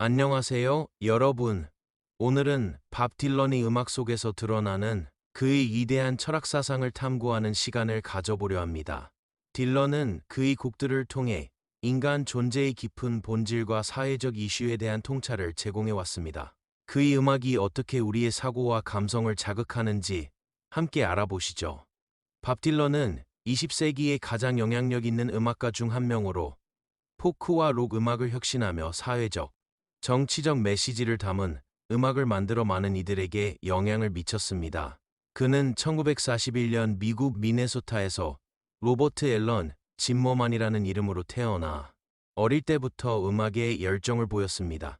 안녕하세요, 여러분. 오늘은 밥 딜런의 음악 속에서 드러나는 그의 위대한 철학 사상을 탐구하는 시간을 가져보려 합니다. 딜런은 그의 곡들을 통해 인간 존재의 깊은 본질과 사회적 이슈에 대한 통찰을 제공해 왔습니다. 그의 음악이 어떻게 우리의 사고와 감성을 자극하는지 함께 알아보시죠. 밥 딜런은 20세기의 가장 영향력 있는 음악가 중 한 명으로 포크와 록 음악을 혁신하며 사회적, 정치적 메시지를 담은 음악을 만들어 많은 이들에게 영향을 미쳤습니다. 그는 1941년 미국 미네소타에서 로버트 앨런 짐머만이라는 이름으로 태어나 어릴 때부터 음악에 열정을 보였습니다.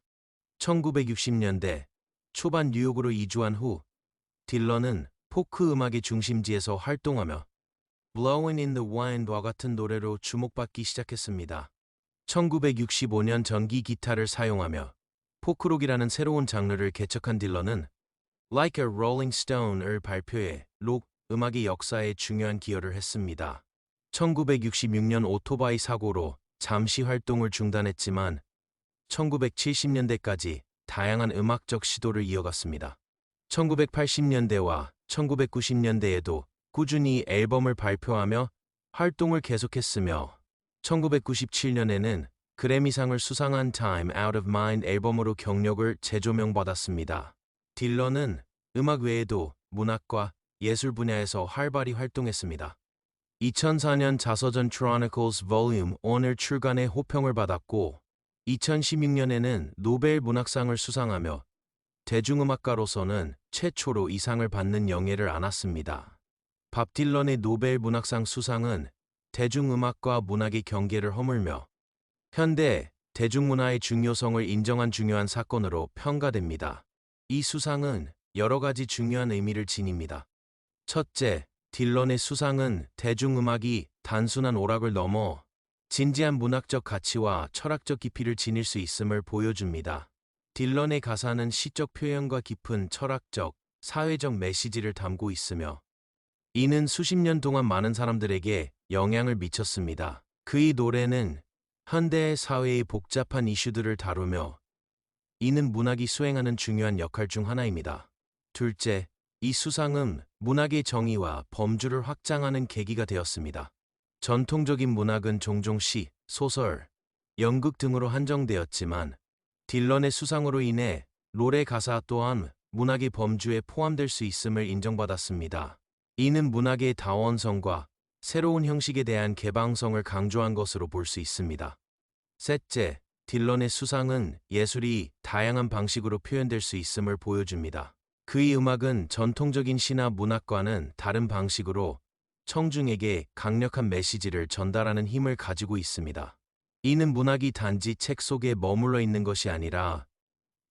1960년대 초반 뉴욕으로 이주한 후 딜런은 포크 음악의 중심지에서 활동하며 Blowin' in the Wind와 같은 노래로 주목받기 시작했습니다. 1965년 전기 기타를 사용하며 포크록이라는 새로운 장르를 개척한 딜런은 Like a Rolling Stone을 발표해 록 음악의 역사에 중요한 기여를 했습니다. 1966년 오토바이 사고로 잠시 활동을 중단했지만 1970년대까지 다양한 음악적 시도를 이어갔습니다. 1980년대와 1990년대에도 꾸준히 앨범을 발표하며 활동을 계속했으며 1997년에는 그래미상을 수상한 Time Out of Mind 앨범으로 경력을 재조명받았습니다. 딜런은 음악 외에도 문학과 예술 분야에서 활발히 활동했습니다. 2004년 자서전 Chronicles Volume 1을 출간해 호평을 받았고 2016년에는 노벨 문학상을 수상하며 대중음악가로서는 최초로 이 상을 받는 영예를 안았습니다. 밥 딜런의 노벨 문학상 수상은 대중음악과 문학의 경계를 허물며 현대 대중문화의 중요성을 인정한 중요한 사건으로 평가됩니다. 이 수상은 여러 가지 중요한 의미를 지닙니다. 첫째, 딜런의 수상은 대중음악이 단순한 오락을 넘어 진지한 문학적 가치와 철학적 깊이를 지닐 수 있음을 보여줍니다. 딜런의 가사는 시적 표현과 깊은 철학적, 사회적 메시지를 담고 있으며 이는 수십 년 동안 많은 사람들에게 영향을 미쳤습니다. 그의 노래는 현대 사회의 복잡한 이슈들을 다루며 이는 문학이 수행하는 중요한 역할 중 하나입니다. 둘째, 이 수상은 문학의 정의와 범주를 확장하는 계기가 되었습니다. 전통적인 문학은 종종 시, 소설, 연극 등으로 한정되었지만 딜런의 수상으로 인해 롤의 가사 또한 문학의 범주에 포함될 수 있음을 인정받았습니다. 이는 문학의 다원성과 새로운 형식에 대한 개방성을 강조한 것으로 볼 수 있습니다. 셋째, 딜런의 수상은 예술이 다양한 방식으로 표현될 수 있음을 보여줍니다. 그의 음악은 전통적인 시나 문학과는 다른 방식으로 청중에게 강력한 메시지를 전달하는 힘을 가지고 있습니다. 이는 문학이 단지 책 속에 머물러 있는 것이 아니라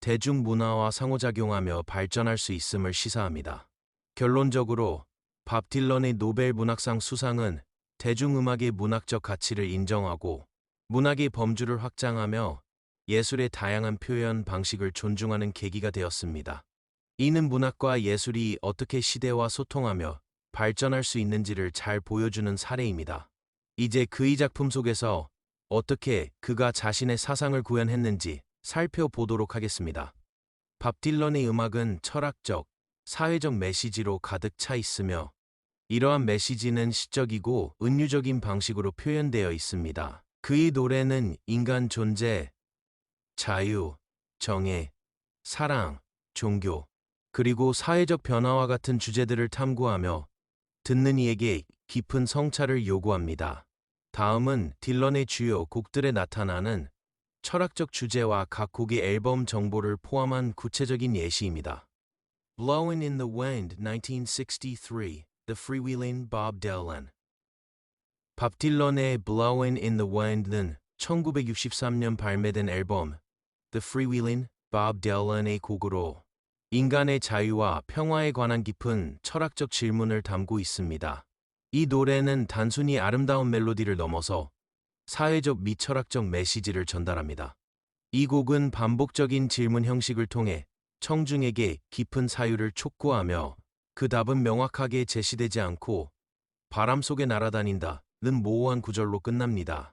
대중문화와 상호작용하며 발전할 수 있음을 시사합니다. 결론적으로 밥 딜런의 노벨 문학상 수상은 대중음악의 문학적 가치를 인정하고 문학의 범주를 확장하며 예술의 다양한 표현 방식을 존중하는 계기가 되었습니다. 이는 문학과 예술이 어떻게 시대와 소통하며 발전할 수 있는지를 잘 보여주는 사례입니다. 이제 그의 작품 속에서 어떻게 그가 자신의 사상을 구현했는지 살펴보도록 하겠습니다. 밥 딜런의 음악은 철학적, 사회적 메시지로 가득 차 있으며 이러한 메시지는 시적이고 은유적인 방식으로 표현되어 있습니다. 그의 노래는 인간 존재, 자유, 정의, 사랑, 종교, 그리고 사회적 변화와 같은 주제들을 탐구하며 듣는 이에게 깊은 성찰을 요구합니다. 다음은 딜런의 주요 곡들에 나타나는 철학적 주제와 각 곡의 앨범 정보를 포함한 구체적인 예시입니다. Blowin' in the Wind 1963 The Freewheelin' Bob Dylan 밥 딜런의 Blowin' in the Wind는 1963년 발매된 앨범 The Freewheelin' Bob Dylan의 곡으로 인간의 자유와 평화에 관한 깊은 철학적 질문을 담고 있습니다. 이 노래는 단순히 아름다운 멜로디를 넘어서 사회적 및 철학적 메시지를 전달합니다. 이 곡은 반복적인 질문 형식을 통해 청중에게 깊은 사유를 촉구하며 그 답은 명확하게 제시되지 않고 바람 속에 날아다닌다는 모호한 구절로 끝납니다.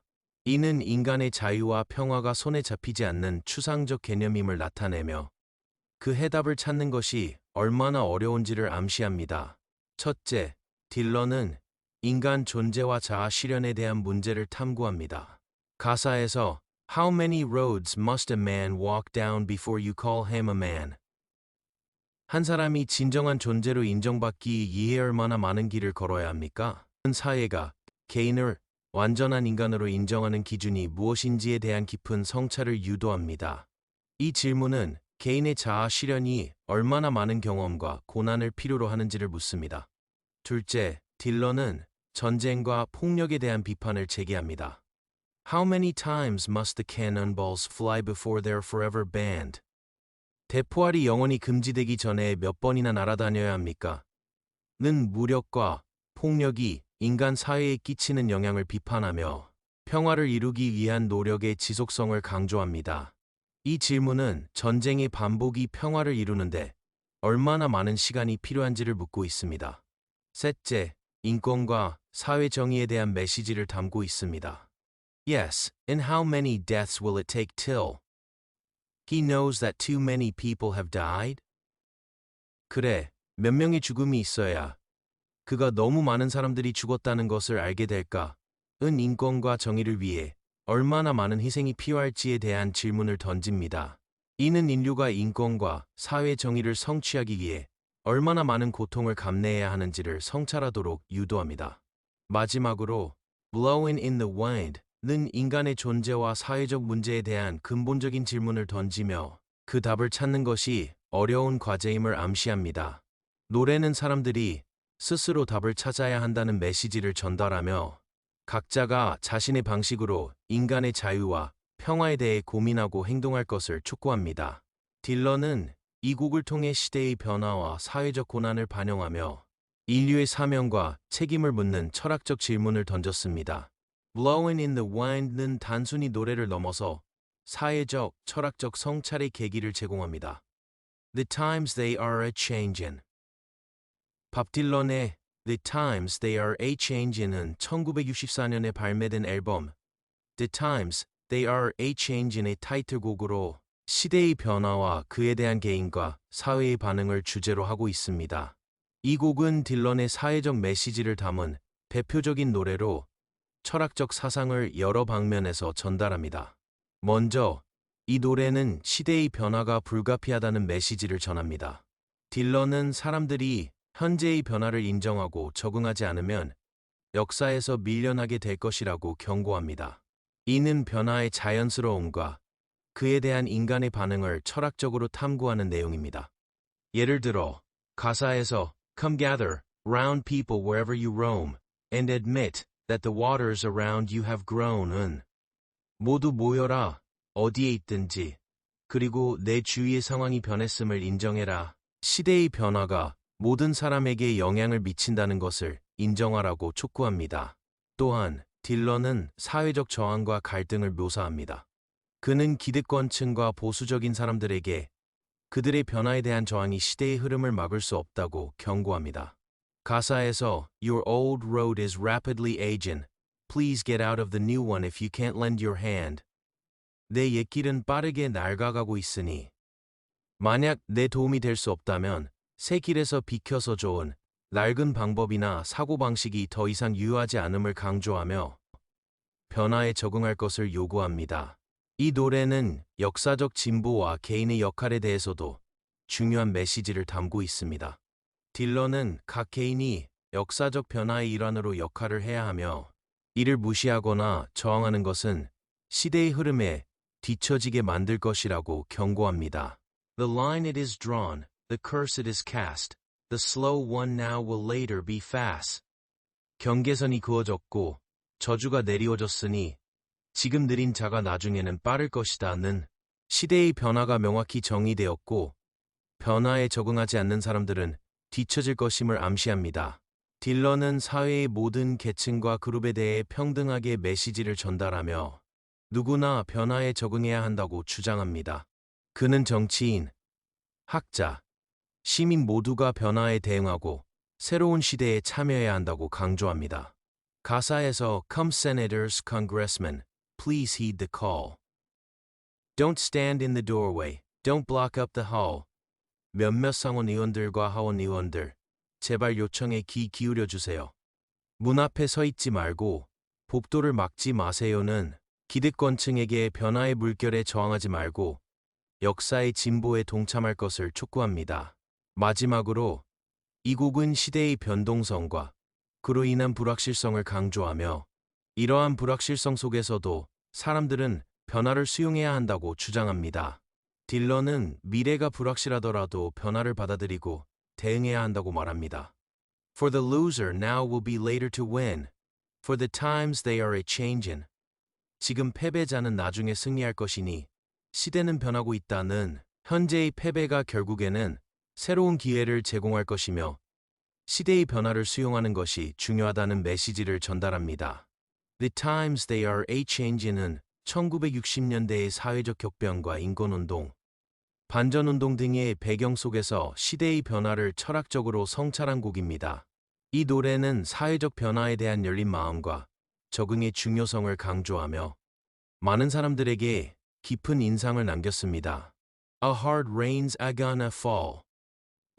이는 인간의 자유와 평화가 손에 잡히지 않는 추상적 개념임을 나타내며 그 해답을 찾는 것이 얼마나 어려운지를 암시합니다. 첫째, 딜런은 인간 존재와 자아 실현에 대한 문제를 탐구합니다. 가사에서 How many roads must a man walk down before you call him a man? 한 사람이 진정한 존재로 인정받기 이해 얼마나 많은 길을 걸어야 합니까? 사회가 개인을 완전한 인간으로 인정하는 기준이 무엇인지에 대한 깊은 성찰을 유도합니다. 이 질문은 개인의 자아 실현이 얼마나 많은 경험과 고난을 필요로 하는지를 묻습니다. 둘째, 딜런은 전쟁과 폭력에 대한 비판을 제기합니다. How many times must the cannonballs fly before they're forever banned? 대포알이 영원히 금지되기 전에 몇 번이나 날아다녀야 합니까? 는 무력과 폭력이 인간 사회에 끼치는 영향을 비판하며 평화를 이루기 위한 노력의 지속성을 강조합니다. 이 질문은 전쟁의 반복이 평화를 이루는데 얼마나 많은 시간이 필요한지를 묻고 있습니다. 셋째, 인권과 사회 정의에 대한 메시지를 담고 있습니다. Yes, and how many deaths will it take till he knows that too many people have died? 그래, 몇 명의 죽음이 있어야 그가 너무 많은 사람들이 죽었다는 것을 알게 될까? 은 인권과 정의를 위해 얼마나 많은 희생이 필요할지에 대한 질문을 던집니다. 이는 인류가 인권과 사회 정의를 성취하기 위해 얼마나 많은 고통을 감내해야 하는지를 성찰하도록 유도합니다. 마지막으로 Blowing in the Wind는 인간의 존재와 사회적 문제에 대한 근본적인 질문을 던지며 그 답을 찾는 것이 어려운 과제임을 암시합니다. 노래는 사람들이 스스로 답을 찾아야 한다는 메시지를 전달하며 각자가 자신의 방식으로 인간의 자유와 평화에 대해 고민하고 행동할 것을 촉구합니다. 딜런은 이 곡을 통해 시대의 변화와 사회적 고난을 반영하며 인류의 사명과 책임을 묻는 철학적 질문을 던졌습니다. Blowing in the Wind는 단순히 노래를 넘어서 사회적, 철학적 성찰의 계기를 제공합니다. The times they are a-changin'. 밥 딜런의 The Times They Are A-Changing은 1964년에 발매된 앨범 The Times They Are A-Changing의 타이틀곡으로 시대의 변화와 그에 대한 개인과 사회의 반응을 주제로 하고 있습니다. 이 곡은 딜런의 사회적 메시지를 담은 대표적인 노래로 철학적 사상을 여러 방면에서 전달합니다. 먼저 이 노래는 시대의 변화가 불가피하다는 메시지를 전합니다. 딜런은 사람들이 현재의 변화를 인정하고 적응하지 않으면 역사에서 밀려나게 될 것이라고 경고합니다. 이는 변화의 자연스러움과 그에 대한 인간의 반응을 철학적으로 탐구하는 내용입니다. 예를 들어 가사에서 Come gather, round people wherever you roam, and admit that the waters around you have grown. 모두 모여라, 어디에 있든지, 그리고 내 주위의 상황이 변했음을 인정해라. 시대의 변화가 모든 사람에게 영향을 미친다는 것을 인정하라고 촉구합니다. 또한 딜런은 사회적 저항과 갈등을 묘사합니다. 그는 기득권층과 보수적인 사람들에게 그들의 변화에 대한 저항이 시대의 흐름을 막을 수 없다고 경고합니다. 가사에서 Your old road is rapidly aging. Please get out of the new one if you can't lend your hand. 내 옛길은 빠르게 낡아가고 있으니 만약 내 도움이 될 수 없다면 새 길에서 비켜서 좋은 낡은 방법이나 사고방식이 더 이상 유효하지 않음을 강조하며 변화에 적응할 것을 요구합니다. 이 노래는 역사적 진보와 개인의 역할에 대해서도 중요한 메시지를 담고 있습니다. 딜런은 각 개인이 역사적 변화의 일환으로 역할을 해야 하며 이를 무시하거나 저항하는 것은 시대의 흐름에 뒤처지게 만들 것이라고 경고합니다. The line it is drawn. The curse it is cast, the slow one now will later be fast. 경계선이 그어졌고 저주가 내리워졌으니 지금 느린 자가 나중에는 빠를 것이다는 시대의 변화가 명확히 정의되었고 변화에 적응하지 않는 사람들은 뒤처질 것임을 암시합니다. 딜런은 사회의 모든 계층과 그룹에 대해 평등하게 메시지를 전달하며 누구나 변화에 적응해야 한다고 주장합니다. 그는 정치인, 학자, 시민 모두가 변화에 대응하고 새로운 시대에 참여해야 한다고 강조합니다. 가사에서 Come senators, congressmen, please heed the call. Don't stand in the doorway. Don't block up the hall. 몇몇 상원 의원들과 하원 의원들, 제발 요청에 귀 기울여 주세요. 문 앞에 서 있지 말고 복도를 막지 마세요는 기득권층에게 변화의 물결에 저항하지 말고 역사의 진보에 동참할 것을 촉구합니다. 마지막으로 이 곡은 시대의 변동성과 그로 인한 불확실성을 강조하며 이러한 불확실성 속에서도 사람들은 변화를 수용해야 한다고 주장합니다. 딜런은 미래가 불확실하더라도 변화를 받아들이고 대응해야 한다고 말합니다. For the loser now will be later to win. For the times they are a-changin'. 지금 패배자는 나중에 승리할 것이니 시대는 변하고 있다는 현재의 패배가 결국에는 새로운 기회를 제공할 것이며 시대의 변화를 수용하는 것이 중요하다는 메시지를 전달합니다. The times they are a-changing은 1960년대의 사회적 격변과 인권운동, 반전운동 등의 배경 속에서 시대의 변화를 철학적으로 성찰한 곡입니다. 이 노래는 사회적 변화에 대한 열린 마음과 적응의 중요성을 강조하며 많은 사람들에게 깊은 인상을 남겼습니다. A hard rain's a gonna fall.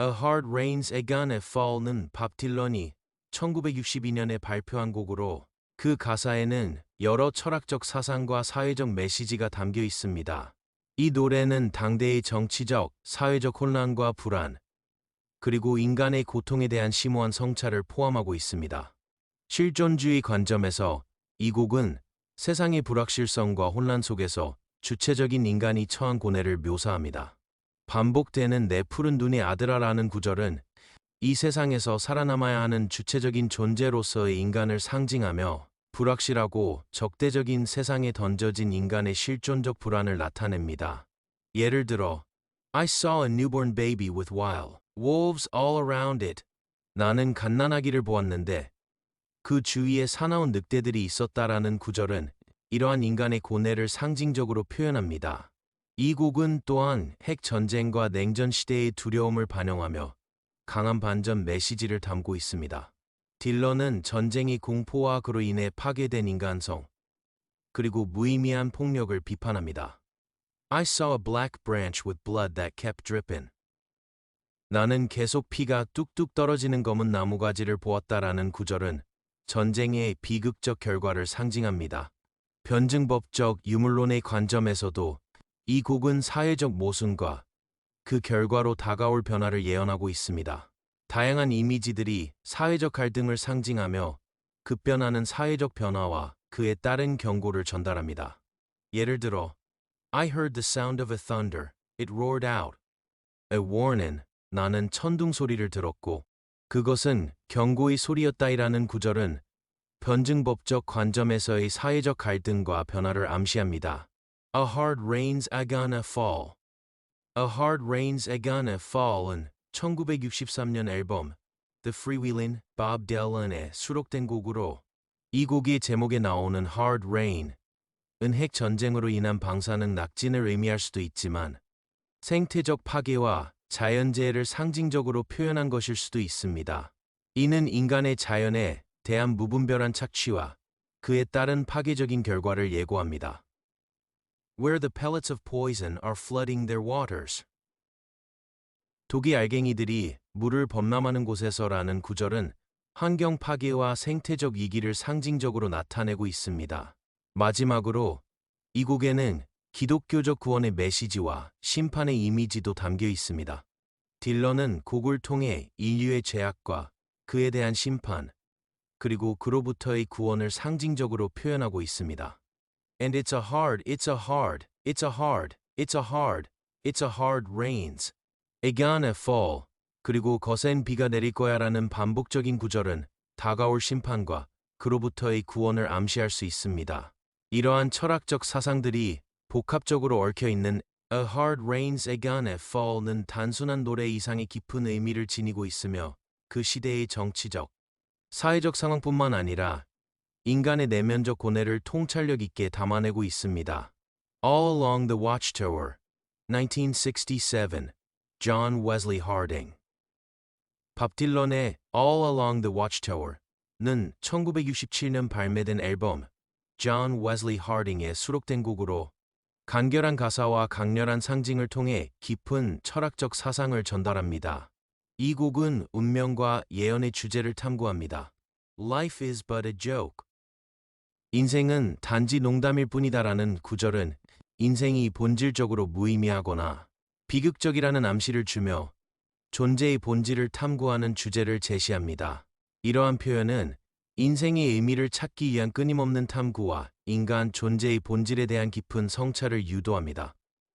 A hard rain's a gonna fall는 밥 딜런이 1962년에 발표한 곡으로 그 가사에는 여러 철학적 사상과 사회적 메시지가 담겨 있습니다. 이 노래는 당대의 정치적, 사회적 혼란과 불안, 그리고 인간의 고통에 대한 심오한 성찰을 포함하고 있습니다. 실존주의 관점에서 이 곡은 세상의 불확실성과 혼란 속에서 주체적인 인간이 처한 고뇌를 묘사합니다. 반복되는 내 푸른 눈의 아들아라는 구절은 이 세상에서 살아남아야 하는 주체적인 존재로서의 인간을 상징하며 불확실하고 적대적인 세상에 던져진 인간의 실존적 불안을 나타냅니다. 예를 들어, I saw a newborn baby with wild wolves all around it. 나는 갓난아기를 보았는데 그 주위에 사나운 늑대들이 있었다라는 구절은 이러한 인간의 고뇌를 상징적으로 표현합니다. 이 곡은 또한 핵 전쟁과 냉전 시대의 두려움을 반영하며 강한 반전 메시지를 담고 있습니다. 딜런은 전쟁의 공포와 그로 인해 파괴된 인간성, 그리고 무의미한 폭력을 비판합니다. I saw a black branch with blood that kept dripping. 나는 계속 피가 뚝뚝 떨어지는 검은 나무가지를 보았다라는 구절은 전쟁의 비극적 결과를 상징합니다. 변증법적 유물론의 관점에서도 이 곡은 사회적 모순과 그 결과로 다가올 변화를 예언하고 있습니다. 다양한 이미지들이 사회적 갈등을 상징하며 급변하는 사회적 변화와 그에 따른 경고를 전달합니다. 예를 들어, I heard the sound of a thunder. It roared out. A warning. 나는 천둥 소리를 들었고 그것은 경고의 소리였다이라는 구절은 변증법적 관점에서의 사회적 갈등과 변화를 암시합니다. A hard rain's a gonna fall. A hard rain's a gonna fall은 1963년 앨범 The Freewheelin' Bob Dylan에 수록된 곡으로 이 곡의 제목에 나오는 Hard Rain 은 핵 전쟁으로 인한 방사능 낙진을 의미할 수도 있지만 생태적 파괴와 자연재해를 상징적으로 표현한 것일 수도 있습니다. 이는 인간의 자연에 대한 무분별한 착취와 그에 따른 파괴적인 결과를 예고합니다. Where the pellets of poison are flooding their waters. 독이 알갱이들이 물을 범람하는 곳에서라는 구절은 환경 파괴와 생태적 위기를 상징적으로 나타내고 있습니다. 마지막으로 이 곡에는 기독교적 구원의 메시지와 심판의 이미지도 담겨 있습니다. 딜런은 곡을 통해 인류의 죄악과 그에 대한 심판, 그리고 그로부터의 구원을 상징적으로 표현하고 있습니다. And it's a hard, it's a hard, it's a hard, it's a hard, it's a hard rains. A gonna fall. 그리고 거센 비가 내릴 거야라는 반복적인 구절은 다가올 심판과 그로부터의 구원을 암시할 수 있습니다. 이러한 철학적 사상들이 복합적으로 얽혀있는 A hard rain's a gonna fall는 단순한 노래 이상의 깊은 의미를 지니고 있으며 그 시대의 정치적, 사회적 상황뿐만 아니라 인간의 내면적 고뇌를 통찰력 있게 담아내고 있습니다. All Along the Watchtower, 1967, John Wesley Harding. 밥 딜런의 All Along the Watchtower는 1967년 발매된 앨범 존 웨슬리 하딩에 수록된 곡으로 간결한 가사와 강렬한 상징을 통해 깊은 철학적 사상을 전달합니다. 이 곡은 운명과 예언의 주제를 탐구합니다. Life is but a joke. 인생은 단지 농담일 뿐이다라는 구절은 인생이 본질적으로 무의미하거나 비극적이라는 암시를 주며 존재의 본질을 탐구하는 주제를 제시합니다. 이러한 표현은 인생의 의미를 찾기 위한 끊임없는 탐구와 인간 존재의 본질에 대한 깊은 성찰을 유도합니다.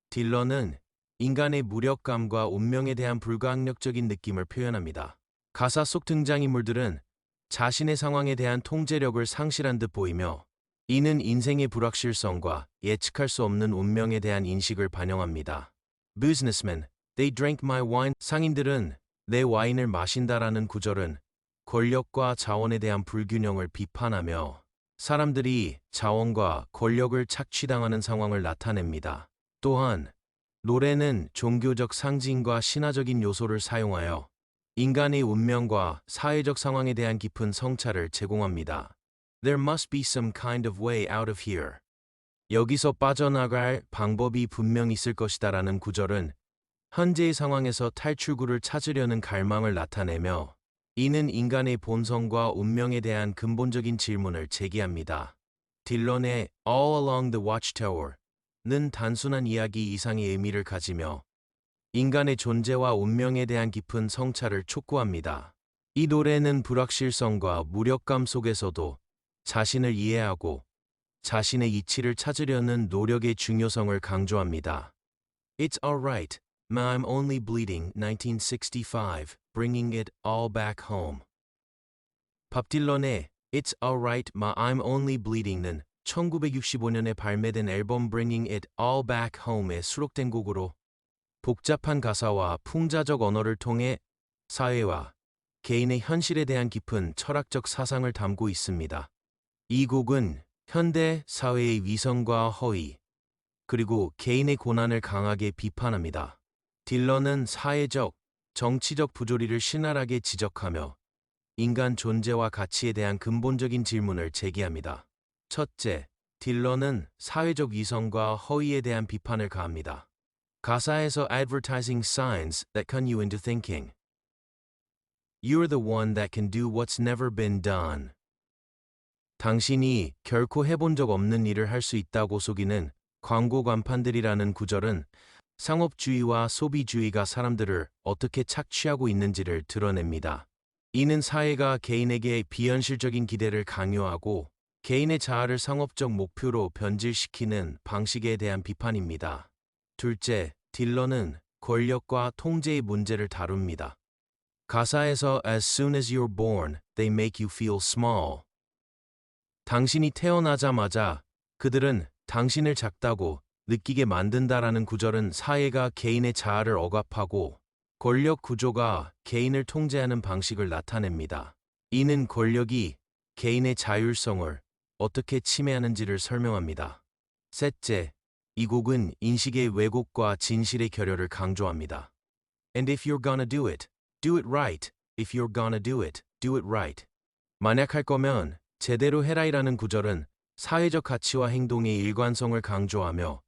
딜런은 인간의 무력감과 운명에 대한 불가항력적인 느낌을 표현합니다. 가사 속 등장인물들은 자신의 상황에 대한 통제력을 상실한 듯 보이며 이는 인생의 불확실성과 예측할 수 없는 운명에 대한 인식을 반영합니다. Businessmen, they drank my wine. 상인들은 내 와인을 마신다라는 구절은 권력과 자원에 대한 불균형을 비판하며 사람들이 자원과 권력을 착취당하는 상황을 나타냅니다. 또한 노래는 종교적 상징과 신화적인 요소를 사용하여 인간의 운명과 사회적 상황에 대한 깊은 성찰을 제공합니다. There must be some kind of way out of here. 여기서 빠져나갈 방법이 분명 있을 것이다라는 구절은 현재의 상황에서 탈출구를 찾으려는 갈망을 나타내며 이는 인간의 본성과 운명에 대한 근본적인 질문을 제기합니다. 딜런의 All Along the Watchtower는 단순한 이야기 이상의 의미를 가지며 인간의 존재와 운명에 대한 깊은 성찰을 촉구합니다. 이 노래는 불확실성과 무력감 속에서도 자신을 이해하고 자신의 이치를 찾으려는 노력의 중요성을 강조합니다. It's alright, ma I'm only bleeding 1965, bringing it all back home. 밥 딜런의 It's alright, ma I'm only bleeding는 1965년에 발매된 앨범 Bringing It All Back Home에 수록된 곡으로 복잡한 가사와 풍자적 언어를 통해 사회와 개인의 현실에 대한 깊은 철학적 사상을 담고 있습니다. 이 곡은 현대 사회의 위선과 허위, 그리고 개인의 고난을 강하게 비판합니다. 딜런은 사회적, 정치적 부조리를 신랄하게 지적하며 인간 존재와 가치에 대한 근본적인 질문을 제기합니다. 첫째, 딜런은 사회적 위선과 허위에 대한 비판을 가합니다. 가사에서 advertising signs that con you into thinking. You're the one that can do what's never been done. 당신이 결코 해본 적 없는 일을 할 수 있다고 속이는 광고 간판들이라는 구절은 상업주의와 소비주의가 사람들을 어떻게 착취하고 있는지를 드러냅니다. 이는 사회가 개인에게 비현실적인 기대를 강요하고 개인의 자아를 상업적 목표로 변질시키는 방식에 대한 비판입니다. 둘째, 딜런은 권력과 통제의 문제를 다룹니다. 가사에서 As soon as you're born, they make you feel small. 당신이 태어나자마자 그들은 당신을 작다고 느끼게 만든다라는 구절은 사회가 개인의 자아를 억압하고 권력 구조가 개인을 통제하는 방식을 나타냅니다. 이는 권력이 개인의 자율성을 어떻게 침해하는지를 설명합니다. 셋째, 이 곡은 인식의 왜곡과 진실의 결여를 강조합니다. And if you're gonna do it right. If you're gonna do it right. 만약 할 거면 제대로 해라이라는 구절은 사회적 가치와 행동의 일관성을 강조하며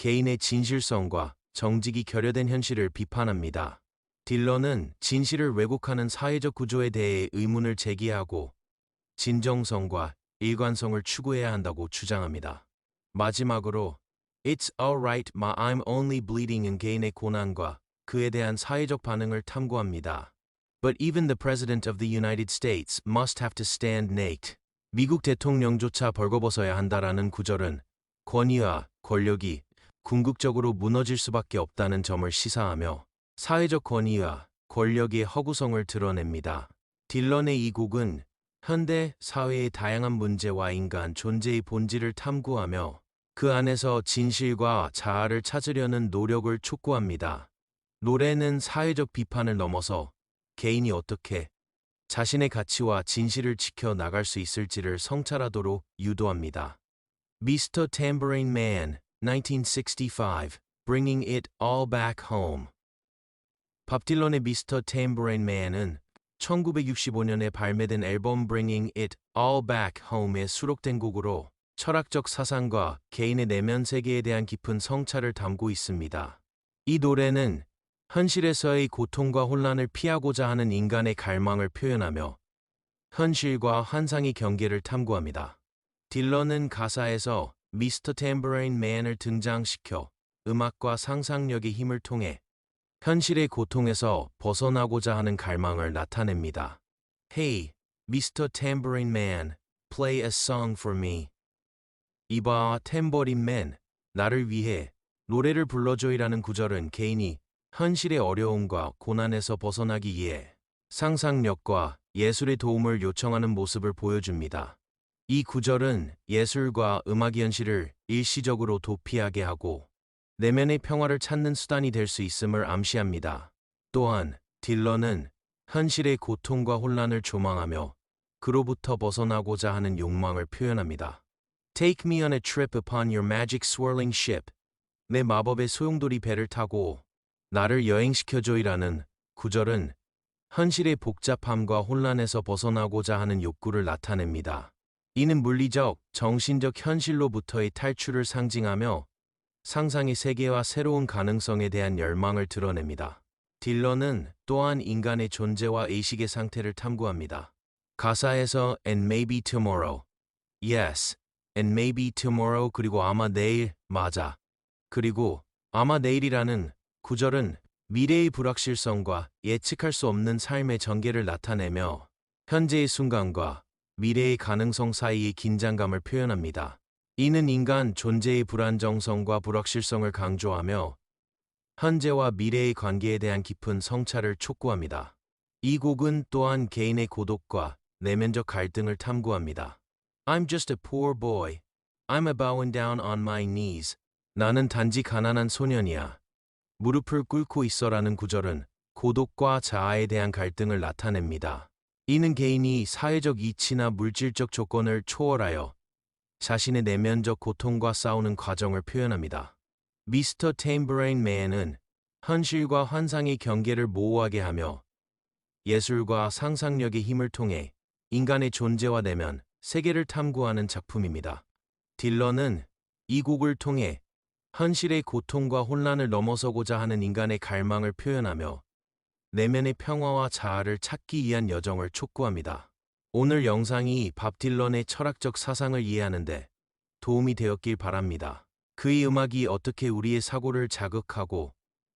개인의 진실성과 정직이 결여된 현실을 비판합니다. 딜런은 진실을 왜곡하는 사회적 구조에 대해 의문을 제기하고 진정성과 일관성을 추구해야 한다고 주장합니다. 마지막으로 It's alright, ma I'm only bleeding은 개인의 고난과 그에 대한 사회적 반응을 탐구합니다. But even the President of the United States must have to stand naked. 미국 대통령조차 벌거벗어야 한다라는 구절은 권위와 권력이 궁극적으로 무너질 수밖에 없다는 점을 시사하며 사회적 권위와 권력의 허구성을 드러냅니다. 딜런의 이 곡은 현대 사회의 다양한 문제와 인간 존재의 본질을 탐구하며 그 안에서 진실과 자아를 찾으려는 노력을 촉구합니다. 노래는 사회적 비판을 넘어서 개인이 어떻게 자신의 가치와 진실을 지켜 나갈 수 있을지를 성찰하도록 유도합니다. Mr. Tambourine Man, 1965, Bringing It All Back Home. 밥 딜런의 Mr. Tambourine Man은 1965년에 발매된 앨범 Bringing It All Back Home에 수록된 곡으로 철학적 사상과 개인의 내면 세계에 대한 깊은 성찰을 담고 있습니다. 이 노래는 현실에서의 고통과 혼란을 피하고자 하는 인간의 갈망을 표현하며 현실과 환상의 경계를 탐구합니다. 딜런은 가사에서 미스터 탬버레인 맨을 등장시켜 음악과 상상력의 힘을 통해 현실의 고통에서 벗어나고자 하는 갈망을 나타냅니다. Hey, Mr. Tambourine Man, play a song for me. 이봐, 탬버린 맨, 나를 위해 노래를 불러줘이라는 구절은 개인이 현실의 어려움과 고난에서 벗어나기 위해 상상력과 예술의 도움을 요청하는 모습을 보여줍니다. 이 구절은 예술과 음악이 현실을 일시적으로 도피하게 하고 내면의 평화를 찾는 수단이 될 수 있음을 암시합니다. 또한 딜런은 현실의 고통과 혼란을 조망하며 그로부터 벗어나고자 하는 욕망을 표현합니다. Take me on a trip upon your magic swirling ship. 내 마법의 소용돌이 배를 타고 나를 여행시켜줘이라는 구절은 현실의 복잡함과 혼란에서 벗어나고자 하는 욕구를 나타냅니다. 이는 물리적, 정신적 현실로부터의 탈출을 상징하며 상상의 세계와 새로운 가능성에 대한 열망을 드러냅니다. 딜런은 또한 인간의 존재와 의식의 상태를 탐구합니다. 가사에서 and maybe tomorrow, yes, and maybe tomorrow 그리고 아마 내일, 맞아, 그리고 아마 내일이라는 구절은 미래의 불확실성과 예측할 수 없는 삶의 전개를 나타내며 현재의 순간과 미래의 가능성 사이의 긴장감을 표현합니다. 이는 인간 존재의 불안정성과 불확실성을 강조하며 현재와 미래의 관계에 대한 깊은 성찰을 촉구합니다. 이 곡은 또한 개인의 고독과 내면적 갈등을 탐구합니다. I'm just a poor boy. I'm bowing down on my knees. 나는 단지 가난한 소년이야. 무릎을 꿇고 있어라는 구절은 고독과 자아에 대한 갈등을 나타냅니다. 이는 개인이 사회적 이치나 물질적 조건을 초월하여 자신의 내면적 고통과 싸우는 과정을 표현합니다. 미스터 탬버레인 맨은 현실과 환상의 경계를 모호하게 하며 예술과 상상력의 힘을 통해 인간의 존재와 내면, 세계를 탐구하는 작품입니다. 딜런은 이 곡을 통해 현실의 고통과 혼란을 넘어서고자 하는 인간의 갈망을 표현하며 내면의 평화와 자아를 찾기 위한 여정을 촉구합니다. 오늘 영상이 밥 딜런의 철학적 사상을 이해하는 데 도움이 되었길 바랍니다. 그의 음악이 어떻게 우리의 사고를 자극하고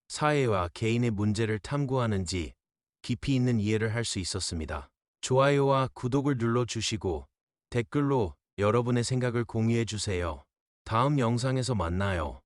사회와 개인의 문제를 탐구하는지 깊이 있는 이해를 할 수 있었습니다. 좋아요와 구독을 눌러주시고 댓글로 여러분의 생각을 공유해 주세요. 다음 영상에서 만나요.